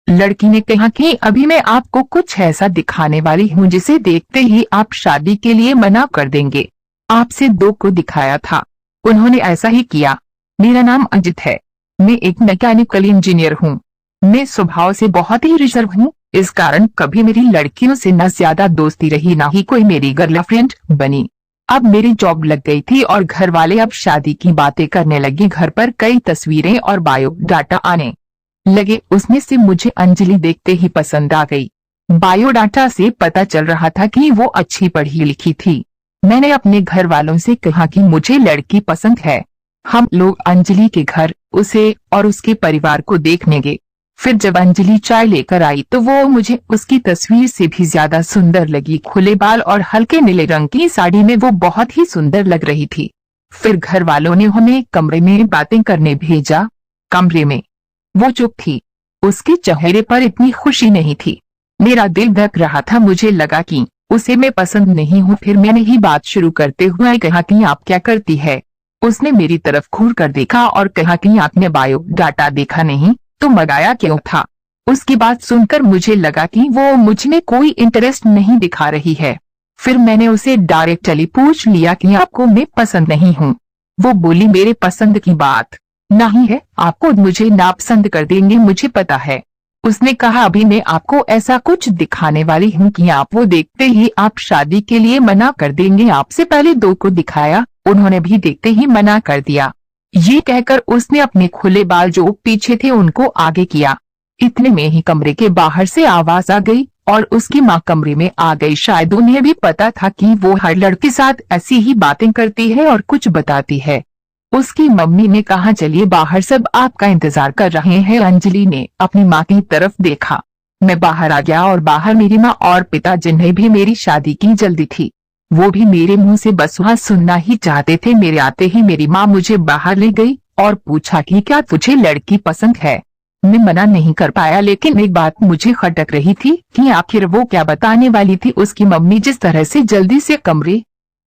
लड़की ने कहा कि अभी मैं आपको कुछ ऐसा दिखाने वाली हूँ जिसे देखते ही आप शादी के लिए मना कर देंगे। आपसे दो को दिखाया था, उन्होंने ऐसा ही किया। मेरा नाम अजित है, मैं एक मैकेनिकल इंजीनियर हूँ। मैं स्वभाव से बहुत ही रिजर्व हूँ, इस कारण कभी मेरी लड़कियों से न ज्यादा दोस्ती रही न ही कोई मेरी गर्लफ्रेंड बनी। अब मेरी जॉब लग गई थी और घर वाले अब शादी की बातें करने लगे। घर पर कई तस्वीरें और बायोडाटा आने लगे, उसमें से मुझे अंजलि देखते ही पसंद आ गई। बायोडाटा से पता चल रहा था कि वो अच्छी पढ़ी लिखी थी। मैंने अपने घर वालों से कहा कि मुझे लड़की पसंद है। हम लोग अंजलि के घर उसे और उसके परिवार को देखने गए। फिर जब अंजलि चाय लेकर आई तो वो मुझे उसकी तस्वीर से भी ज्यादा सुंदर लगी। खुले बाल और हल्के नीले रंग की साड़ी में वो बहुत ही सुंदर लग रही थी। फिर घर वालों ने हमें कमरे में बातें करने भेजा। कमरे में वो चुप थी, उसके चेहरे पर इतनी खुशी नहीं थी। मेरा दिल धड़क रहा था, मुझे लगा कि उसे मैं पसंद नहीं हूँ। फिर मैंने ही बात शुरू करते हुए कहा कि आप क्या करती है। उसने मेरी तरफ घूर कर देखा और कहा कि आपने बायोडाटा देखा नहीं तो मंगाया क्यों था। उसकी बात सुनकर मुझे लगा कि वो मुझ में कोई इंटरेस्ट नहीं दिखा रही है। फिर मैंने उसे डायरेक्टली पूछ लिया कि आपको मैं पसंद नहीं हूँ। वो बोली मेरे पसंद की बात नहीं है, आपको मुझे नापसंद कर देंगे, मुझे पता है। उसने कहा अभी मैं आपको ऐसा कुछ दिखाने वाली हूँ कि आप वो देखते ही आप शादी के लिए मना कर देंगे। आपसे पहले दो को दिखाया, उन्होंने भी देखते ही मना कर दिया। ये कहकर उसने अपने खुले बाल जो पीछे थे उनको आगे किया। इतने में ही कमरे के बाहर से आवाज आ गई और उसकी माँ कमरे में आ गई। शायद उन्हें भी पता था कि वो हर लड़के साथ ऐसी ही बातें करती है और कुछ बताती है। उसकी मम्मी ने कहा चलिए बाहर, सब आपका इंतजार कर रहे हैं। अंजलि ने अपनी माँ की तरफ देखा। मैं बाहर आ गया और बाहर मेरी माँ और पिता, जिन्हें भी मेरी शादी की जल्दी थी, वो भी मेरे मुंह से बस वहाँ सुनना ही चाहते थे। मेरे आते ही मेरी माँ मुझे बाहर ले गई और पूछा कि क्या तुझे लड़की पसंद है। मैं मना नहीं कर पाया, लेकिन एक बात मुझे खटक रही थी कि आखिर वो क्या बताने वाली थी। उसकी मम्मी जिस तरह से जल्दी से कमरे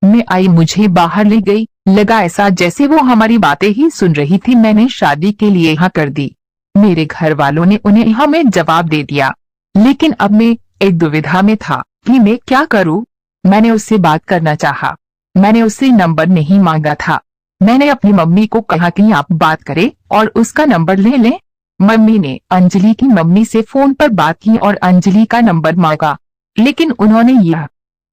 में आई, मुझे बाहर ले गई, लगा ऐसा जैसे वो हमारी बातें ही सुन रही थी। मैंने शादी के लिए हाँ कर दी। मेरे घर वालों ने उन्हें हमें जवाब दे दिया, लेकिन अब मैं एक दुविधा में था कि मैं क्या करूं। मैंने उससे बात करना चाहा, मैंने उससे नंबर नहीं मांगा था। मैंने अपनी मम्मी को कहा कि आप बात करें और उसका नंबर ले लें। मम्मी ने अंजलि की मम्मी से फोन पर बात की और अंजलि का नंबर मांगा, लेकिन उन्होंने यह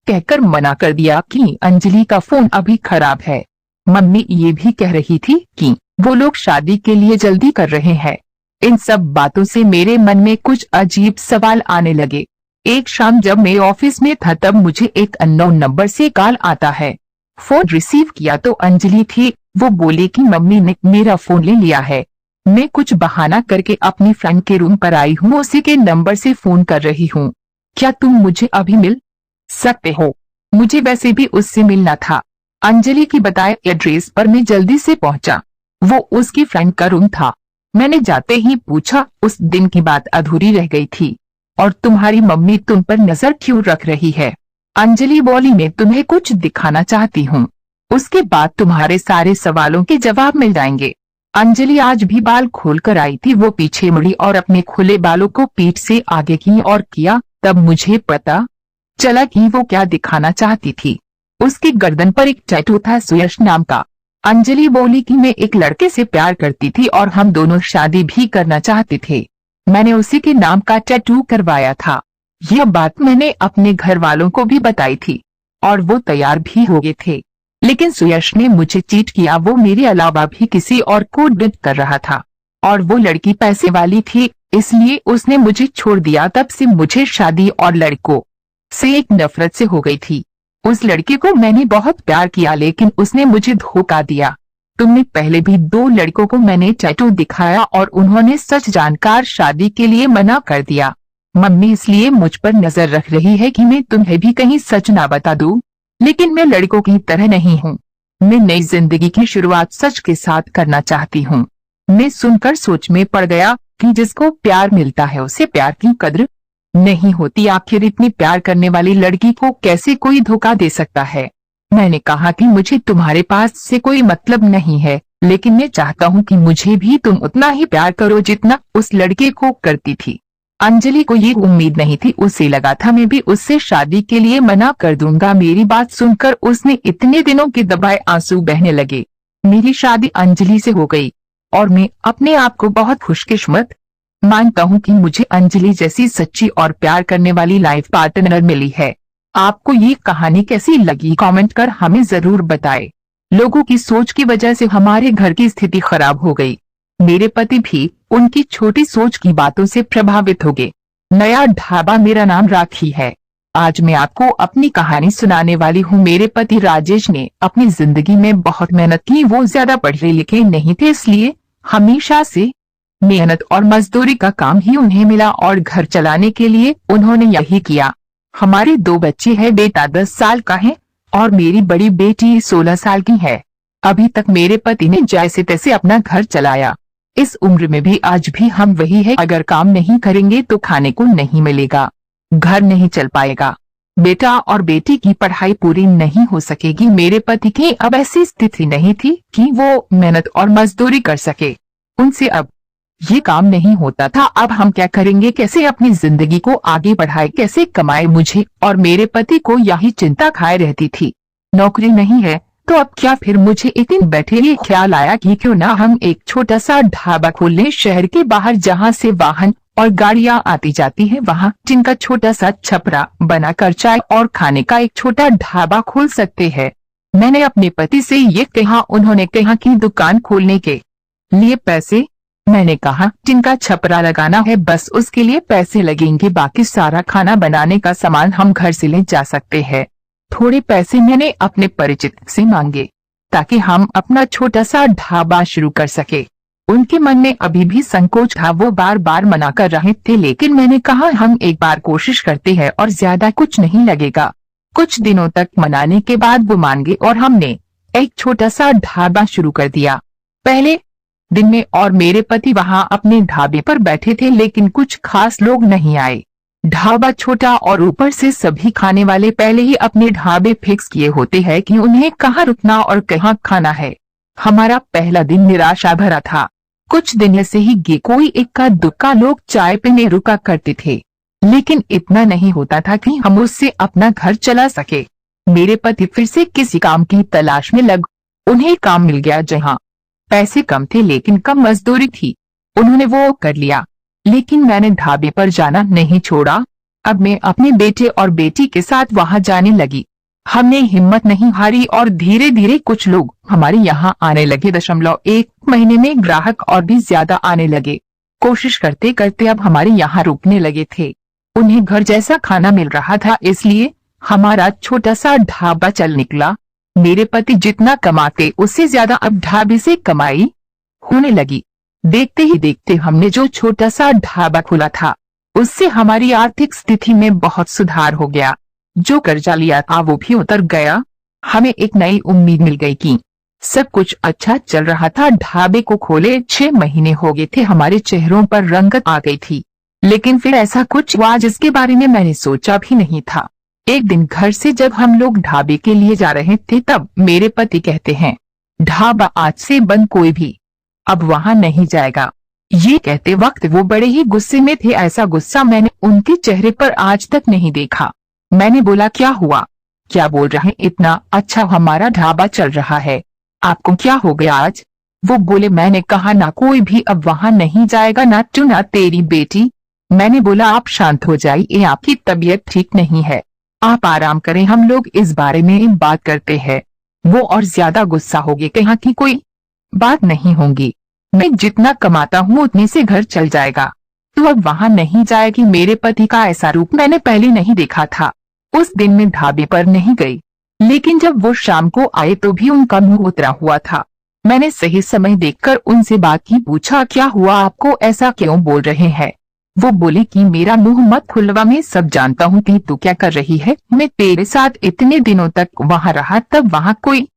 कहकर मना कर दिया कि अंजलि का फोन अभी खराब है। मम्मी ये भी कह रही थी कि वो लोग शादी के लिए जल्दी कर रहे हैं। इन सब बातों से मेरे मन में कुछ अजीब सवाल आने लगे। एक शाम जब मैं ऑफिस में था तब मुझे एक अननोन नंबर से कॉल आता है। फोन रिसीव किया तो अंजलि थी। वो बोली कि मम्मी ने मेरा फोन ले लिया है, मैं कुछ बहाना करके अपनी फ्रेंड के रूम पर आई हूँ, उसी के नंबर से फोन कर रही हूँ। क्या तुम मुझे अभी मिल सकते हो? मुझे वैसे भी उससे मिलना था। अंजलि की बताए एड्रेस पर मैं जल्दी से पहुंचा। वो उसकी फ्रेंड का रूम था। मैंने जाते ही पूछा, उस दिन की बात अधूरी रह गई थी और तुम्हारी मम्मी तुम पर नजर क्यों रख रही है? अंजलि बोली मैं तुम्हें कुछ दिखाना चाहती हूँ, उसके बाद तुम्हारे सारे सवालों के जवाब मिल जाएंगे। अंजलि आज भी बाल खोल कर आई थी। वो पीछे मुड़ी और अपने खुले बालों को पीठ से आगे की ओर किया। तब मुझे पता चला कि वो क्या दिखाना चाहती थी। उसकी गर्दन पर एक टैटू था, सुयश नाम का। अंजलि बोली कि मैं एक लड़के से प्यार करती थी और हम दोनों शादी भी करना चाहते थे। मैंने उसी के नाम का टैटू करवाया था। यह बात मैंने अपने घर वालों को भी बताई थी और वो तैयार भी हो गए थे, लेकिन सुयश ने मुझे चीट किया। वो मेरे अलावा भी किसी और को डेट कर रहा था और वो लड़की पैसे वाली थी, इसलिए उसने मुझे छोड़ दिया। तब से मुझे शादी और लड़कों से एक नफरत से हो गई थी। उस लड़के को मैंने बहुत प्यार किया, लेकिन उसने मुझे धोखा दिया। तुमने पहले भी दो लड़कों को मैंने टैटू दिखाया और उन्होंने सच जानकर शादी के लिए मना कर दिया। मम्मी इसलिए मुझ पर नजर रख रही है कि मैं तुम्हें भी कहीं सच ना बता दूं, लेकिन मैं लड़कों की तरह नहीं हूँ। मैं नई जिंदगी की शुरुआत सच के साथ करना चाहती हूँ। मैं सुनकर सोच में पड़ गया कि जिसको प्यार मिलता है उसे प्यार की कद्र नहीं होती। आखिर इतनी प्यार करने वाली लड़की को कैसे कोई धोखा दे सकता है? मैंने कहा कि मुझे तुम्हारे पास से कोई मतलब नहीं है, लेकिन मैं चाहता हूँ कि मुझे भी तुम उतना ही प्यार करो जितना उस लड़के को करती थी। अंजलि को ये उम्मीद नहीं थी। उसे लगा था मैं भी उससे शादी के लिए मना कर दूंगा। मेरी बात सुनकर उसने इतने दिनों के दबाए आंसू बहने लगे। मेरी शादी अंजलि से हो गई और मैं अपने आप को बहुत खुशकिस्मत मानता हूँ कि मुझे अंजलि जैसी सच्ची और प्यार करने वाली लाइफ पार्टनर मिली है। आपको ये कहानी कैसी लगी कमेंट कर हमें जरूर बताएं। लोगों की सोच की वजह से हमारे घर की स्थिति खराब हो गई। मेरे पति भी उनकी छोटी सोच की बातों से प्रभावित हो गए। नया ढाबा। मेरा नाम राखी है। आज मैं आपको अपनी कहानी सुनाने वाली हूँ। मेरे पति राजेश ने अपनी जिंदगी में बहुत मेहनत की। वो ज्यादा पढ़े लिखे नहीं थे, इसलिए हमेशा से मेहनत और मजदूरी का काम ही उन्हें मिला और घर चलाने के लिए उन्होंने यही किया। हमारे 2 बच्चे हैं। बेटा 10 साल का है और मेरी बड़ी बेटी 16 साल की है। अभी तक मेरे पति ने जैसे तैसे अपना घर चलाया। इस उम्र में भी आज भी हम वही है। अगर काम नहीं करेंगे तो खाने को नहीं मिलेगा, घर नहीं चल पाएगा, बेटा और बेटी की पढ़ाई पूरी नहीं हो सकेगी। मेरे पति की अब ऐसी स्थिति नहीं थी कि वो मेहनत और मजदूरी कर सके। उनसे अब ये काम नहीं होता था। अब हम क्या करेंगे, कैसे अपनी जिंदगी को आगे बढ़ाए, कैसे कमाए। मुझे और मेरे पति को यही चिंता खाए रहती थी। नौकरी नहीं है तो अब क्या। फिर मुझे एक दिन बैठे ये ख्याल आया कि क्यों ना हम एक छोटा सा ढाबा खोल लें शहर के बाहर, जहाँ से वाहन और गाड़ियां आती जाती हैं। वहाँ जिनका छोटा सा छपरा बनाकर चाय और खाने का एक छोटा ढाबा खोल सकते हैं। मैंने अपने पति से ये कहा। उन्होंने कहा कि दुकान खोलने के लिए पैसे। मैंने कहा जिनका छपरा लगाना है बस उसके लिए पैसे लगेंगे, बाकी सारा खाना बनाने का सामान हम घर से ले जा सकते हैं। थोड़े पैसे मैंने अपने परिचित से मांगे ताकि हम अपना छोटा सा ढाबा शुरू कर सके। उनके मन में अभी भी संकोच था। वो बार बार मना कर रहे थे, लेकिन मैंने कहा हम एक बार कोशिश करते हैं और ज्यादा कुछ नहीं लगेगा। कुछ दिनों तक मनाने के बाद वो मान गए और हमने एक छोटा सा ढाबा शुरू कर दिया। पहले दिन में और मेरे पति वहां अपने ढाबे पर बैठे थे, लेकिन कुछ खास लोग नहीं आए। ढाबा छोटा और ऊपर से सभी खाने वाले पहले ही अपने ढाबे फिक्स किए होते हैं कि उन्हें कहाँ रुकना और कहाँ खाना है। हमारा पहला दिन निराशा भरा था। कुछ दिन ऐसे ही गए, कोई इक्का दुक्का लोग चाय पीने रुका करते थे, लेकिन इतना नहीं होता था कि हम उससे अपना घर चला सके। मेरे पति फिर से किसी काम की तलाश में लग। उन्हें काम मिल गया जहाँ पैसे कम थे लेकिन कम मजदूरी थी। उन्होंने वो कर लिया, लेकिन मैंने ढाबे पर जाना नहीं छोड़ा। अब मैं अपने बेटे और बेटी के साथ वहां जाने लगी। हमने हिम्मत नहीं हारी और धीरे धीरे कुछ लोग हमारे यहाँ आने लगे। 1 महीने में ग्राहक और भी ज्यादा आने लगे। कोशिश करते करते अब हमारे यहाँ रुकने लगे थे। उन्हें घर जैसा खाना मिल रहा था, इसलिए हमारा छोटा सा ढाबा चल निकला। मेरे पति जितना कमाते उससे ज्यादा अब ढाबे से कमाई होने लगी। देखते ही देखते हमने जो छोटा सा ढाबा खोला था उससे हमारी आर्थिक स्थिति में बहुत सुधार हो गया। जो कर्जा लिया था वो भी उतर गया। हमें एक नई उम्मीद मिल गई कि सब कुछ अच्छा चल रहा था। ढाबे को खोले 6 महीने हो गए थे। हमारे चेहरों पर रंगत आ गई थी, लेकिन फिर ऐसा कुछ हुआ जिसके बारे में मैंने सोचा भी नहीं था। एक दिन घर से जब हम लोग ढाबे के लिए जा रहे थे तब मेरे पति कहते हैं, ढाबा आज से बंद, कोई भी अब वहां नहीं जाएगा। ये कहते वक्त वो बड़े ही गुस्से में थे। ऐसा गुस्सा मैंने उनके चेहरे पर आज तक नहीं देखा। मैंने बोला क्या हुआ, क्या बोल रहे हैं, इतना अच्छा हमारा ढाबा चल रहा है, आपको क्या हो गया आज। वो बोले, मैंने कहा ना कोई भी अब वहां नहीं जाएगा, ना तू ना तेरी बेटी। मैंने बोला आप शांत हो जाइए, आपकी तबीयत ठीक नहीं है, आप आराम करें, हम लोग इस बारे में बात करते हैं। वो और ज्यादा गुस्सा हो गए, कहा कि कोई बात नहीं होगी, मैं जितना कमाता हूँ उतने से घर चल जाएगा, तो अब वहां नहीं जाएगी। मेरे पति का ऐसा रूप मैंने पहले नहीं देखा था। उस दिन मैं ढाबे पर नहीं गई, लेकिन जब वो शाम को आए तो भी उनका मुंह उतरा हुआ था। मैंने सही समय देखकर उनसे बात की, पूछा क्या हुआ, आपको ऐसा क्यों बोल रहे हैं। वो बोले कि मेरा मुंह मत खुलवा, मैं सब जानता हूँ कि तू क्या कर रही है। मैं तेरे साथ इतने दिनों तक वहाँ रहा, तब वहाँ कोई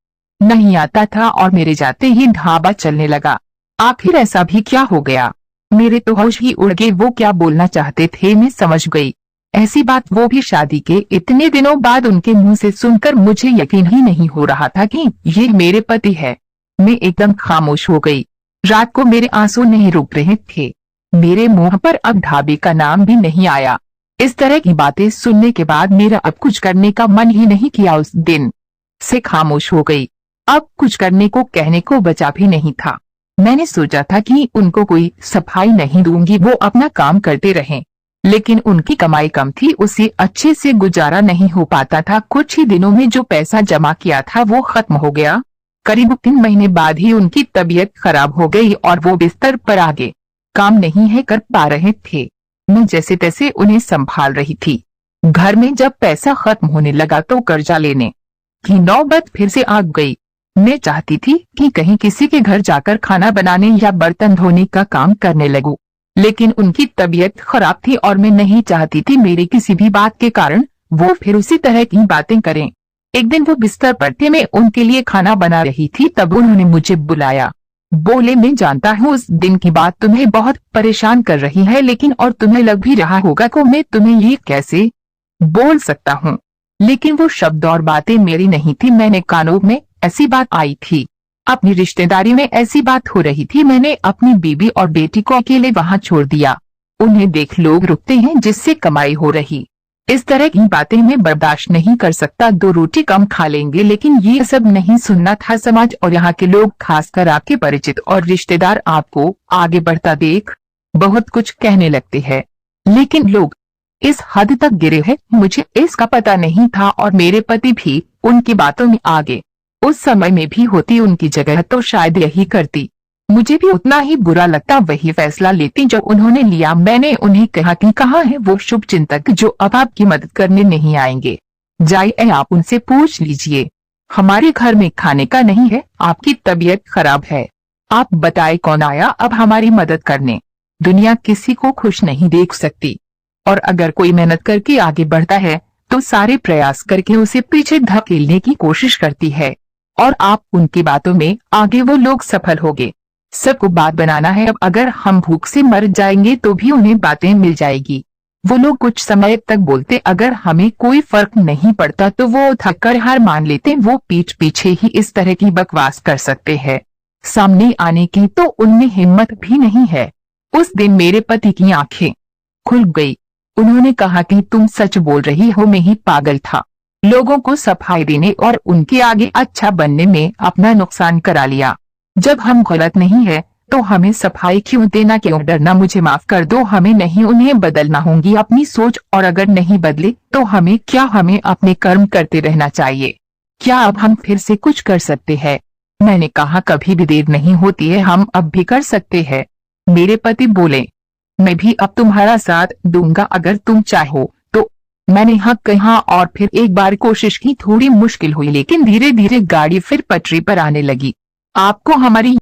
नहीं आता था और मेरे जाते ही ढाबा चलने लगा। आखिर ऐसा भी क्या हो गया, मेरे तो होश ही उड़ गए। वो क्या बोलना चाहते थे मैं समझ गई। ऐसी बात वो भी शादी के इतने दिनों बाद उनके मुंह से सुनकर मुझे यकीन ही नहीं हो रहा था कि ये मेरे पति है। मैं एकदम खामोश हो गई। रात को मेरे आंसू नहीं रुक रहे थे। मेरे मुंह पर अब ढाबे का नाम भी नहीं आया। इस तरह की बातें सुनने के बाद मेरा अब कुछ करने का मन ही नहीं किया। उस दिन से खामोश हो गई। अब कुछ करने को कहने को बचा भी नहीं था। मैंने सोचा था कि उनको कोई सफाई नहीं दूंगी, वो अपना काम करते रहें, लेकिन उनकी कमाई कम थी, उसे अच्छे से गुजारा नहीं हो पाता था। कुछ ही दिनों में जो पैसा जमा किया था वो खत्म हो गया। करीब 3 महीने बाद ही उनकी तबीयत खराब हो गई और वो बिस्तर पर आगे काम नहीं है कर पा रहे थे। मैं जैसे तैसे उन्हें संभाल रही थी। घर में जब पैसा खत्म होने लगा तो कर्जा लेने की नौबत फिर से आ गई। मैं चाहती थी कि कहीं किसी के घर जाकर खाना बनाने या बर्तन धोने का काम करने लगूं, लेकिन उनकी तबीयत खराब थी और मैं नहीं चाहती थी मेरी किसी भी बात के कारण वो फिर उसी तरह की बातें करें। एक दिन वो बिस्तर पर थे, मैं उनके लिए खाना बना रही थी, तब उन्होंने मुझे बुलाया। बोले, मैं जानता हूँ उस दिन की बात तुम्हें बहुत परेशान कर रही है, लेकिन और तुम्हें लग भी रहा होगा कि मैं तुम्हें ये कैसे बोल सकता हूँ, लेकिन वो शब्द और बातें मेरी नहीं थी। मैंने कानों में ऐसी बात आई थी, अपनी रिश्तेदारी में ऐसी बात हो रही थी। मैंने अपनी बीवी और बेटी को अकेले वहाँ छोड़ दिया। उन्हें देख लोग रुकते हैं जिससे कमाई हो रही। इस तरह की बातें मैं बर्दाश्त नहीं कर सकता। 2 रोटी कम खा लेंगे, लेकिन ये सब नहीं सुनना था। समाज और यहाँ के लोग, खासकर आपके परिचित और रिश्तेदार, आपको आगे बढ़ता देख बहुत कुछ कहने लगते हैं, लेकिन लोग इस हद तक गिरे हैं मुझे इसका पता नहीं था। और मेरे पति भी उनकी बातों में आगे। उस समय में भी होती उनकी जगह तो शायद यही करती। मुझे भी उतना ही बुरा लगता, वही फैसला लेती जो उन्होंने लिया। मैंने उन्हें कहा कि कहाँ है वो शुभ चिंतक जो अब आपकी मदद करने नहीं आएंगे। जाइए, आप उनसे पूछ लीजिए। हमारे घर में खाने का नहीं है, आपकी तबीयत खराब है। आप बताए कौन आया अब हमारी मदद करने। दुनिया किसी को खुश नहीं देख सकती, और अगर कोई मेहनत करके आगे बढ़ता है तो सारे प्रयास करके उसे पीछे धकेलने की कोशिश करती है, और आप उनकी बातों में आगे वो लोग सफल होंगे। सबको बात बनाना है। अब अगर हम भूख से मर जाएंगे तो भी उन्हें बातें मिल जाएगी। वो लोग कुछ समय तक बोलते, अगर हमें कोई फर्क नहीं पड़ता तो वो थककर हार मान लेते। वो पीठ पीछे ही इस तरह की बकवास कर सकते हैं, सामने आने की तो उनमें हिम्मत भी नहीं है। उस दिन मेरे पति की आंखें खुल गई। उन्होंने कहा कि तुम सच बोल रही हो, मैं ही पागल था। लोगों को सफाई देने और उनके आगे अच्छा बनने में अपना नुकसान करा लिया। जब हम गलत नहीं है तो हमें सफाई क्यों देना, क्यों डरना। मुझे माफ कर दो, हमें नहीं उन्हें बदलना होगी अपनी सोच, और अगर नहीं बदले तो हमें क्या, हमें अपने कर्म करते रहना चाहिए। क्या अब हम फिर से कुछ कर सकते हैं? मैंने कहा, कभी भी देर नहीं होती है, हम अब भी कर सकते हैं। मेरे पति बोले, मैं भी अब तुम्हारा साथ दूंगा अगर तुम चाहो तो। मैंने हाँ कहा और फिर एक बार कोशिश की। थोड़ी मुश्किल हुई, लेकिन धीरे धीरे गाड़ी फिर पटरी पर आने लगी। आपको हमारी